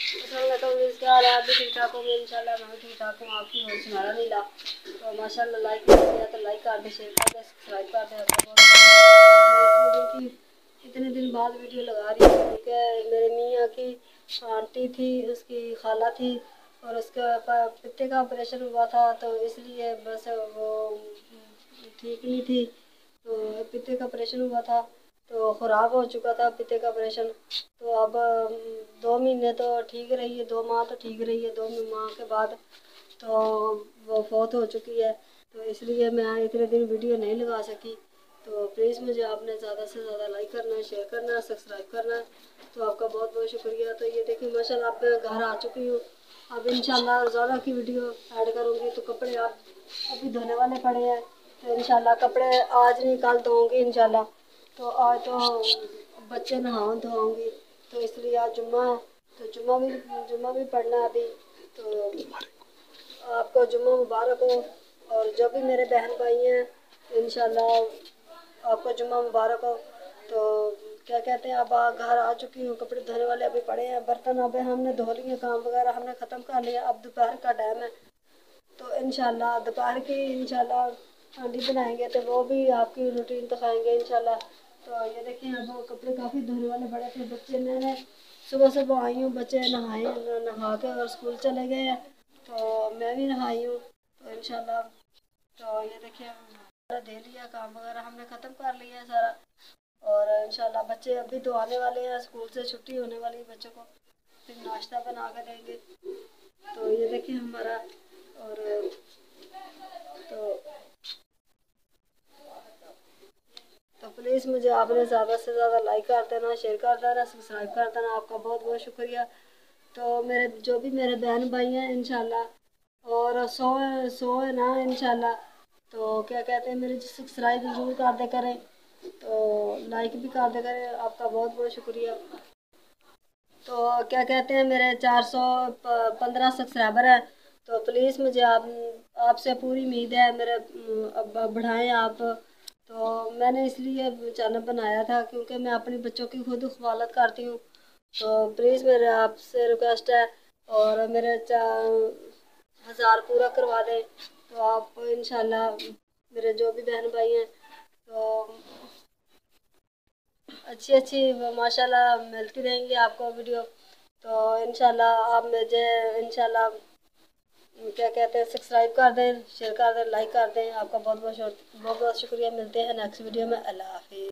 क्या हाल है? आप भी ठीक ठाक होंगे इंशाल्लाह। मैं भी ठीक ठाक हूँ। आपकी वजह से हमारा नहीं ला तो माशाल्लाह लाइक कर दिया तो लाइक कर दे, शेयर कर दे, सब्सक्राइब कर दे। इतने दिन बाद वीडियो लगा रही हूँ क्योंकि मेरे मियाँ की आंटी थी, उसकी खाला थी और उसका पित्ते का ऑपरेशन हुआ था, तो इसलिए बस वो ठीक नहीं थी। तो पित्ते का ऑपरेशन हुआ था तो ख़राब हो चुका था पित्ते का ऑपरेशन। तो अब 2 महीने तो ठीक रही है, 2 माह तो ठीक रही है, 2 माह के बाद तो वो फौत हो चुकी है। तो इसलिए मैं इतने दिन वीडियो नहीं लगा सकी। तो प्लीज़ मुझे आपने ज़्यादा से ज़्यादा लाइक करना, शेयर करना, सब्सक्राइब करना। तो आपका बहुत बहुत शुक्रिया। तो ये देखिए माशाल्लाह अब मैं घर आ चुकी हूँ। अब इंशाल्लाह रोज़ाना की वीडियो ऐड करूँगी। तो कपड़े आप अभी धोने वाले पड़े हैं, तो इंशाल्लाह कपड़े आज नहीं कल धोऊँगी इंशाल्लाह। तो आज तो बच्चे नहा धोऊँगी, तो इसलिए आज जुम्मा है, तो जुम्मा भी पढ़ना है अभी। तो आपको जुम्मा मुबारक हो। और जो भी मेरे बहन भाई हैं इंशाल्लाह आपको जुम्मा मुबारक हो। तो क्या कहते हैं, अब घर आ चुकी हूँ, कपड़े धोने वाले अभी पड़े हैं, बर्तन अब हमने धो लिए, काम वगैरह हमने ख़त्म कर लिया। अब दोपहर का टाइम है, तो इंशाल्लाह दोपहर की इंशाल्लाह हांडी बनाएंगे, तो वो भी आपकी रूटीन दिखाएंगे इंशाल्लाह। तो ये देखिए अब कपड़े काफ़ी धोने वाले बड़े थे। बच्चे मैंने सुबह सुबह आई हूँ, बच्चे नहाए, नहा के और स्कूल चले गए हैं, तो मैं भी नहाई हूँ। तो इंशाल्लाह तो ये देखिए दे लिया, काम वगैरह हमने ख़त्म कर लिया है सारा। और इंशाल्लाह बच्चे अभी तो आने वाले हैं, स्कूल से छुट्टी होने वाली है बच्चों को, फिर नाश्ता बना कर देंगे। तो ये देखिए हमारा और तो तो प्लीज़ मुझे आपने ज़्यादा से ज़्यादा लाइक कर देना, शेयर कर देना, सब्सक्राइब कर देना। आपका बहुत बहुत शुक्रिया। तो मेरे जो भी मेरे बहन भाई हैं इंशाल्लाह और सो है ना इंशाल्लाह, तो क्या कहते हैं मेरे सब्सक्राइब ज़रूर कर दे करें, तो लाइक भी कर दे करें। आपका बहुत बहुत शुक्रिया। तो क्या कहते हैं मेरे 415 सब्सक्राइबर हैं, तो प्लीज़ मुझे आपसे पूरी उम्मीद है मेरे अब बढ़ाएं आप। तो मैंने इसलिए चैनल बनाया था क्योंकि मैं अपने बच्चों की खुद हिफाजत करती हूँ। तो प्लीज़ मेरे आपसे रिक्वेस्ट है और मेरे 1000 पूरा करवा दें। तो आप इंशाल्लाह मेरे जो भी बहन भाई हैं तो अच्छी अच्छी माशाल्लाह मिलती रहेंगी आपको वीडियो। तो इंशाल्लाह आप मुझे इंशाल्लाह क्या कहते हैं सब्सक्राइब कर दें, शेयर कर दें, लाइक कर दें। आपका बहुत बहुत शुक्रिया। मिलते हैं नेक्स्ट वीडियो में। अल्लाह हाफिज़।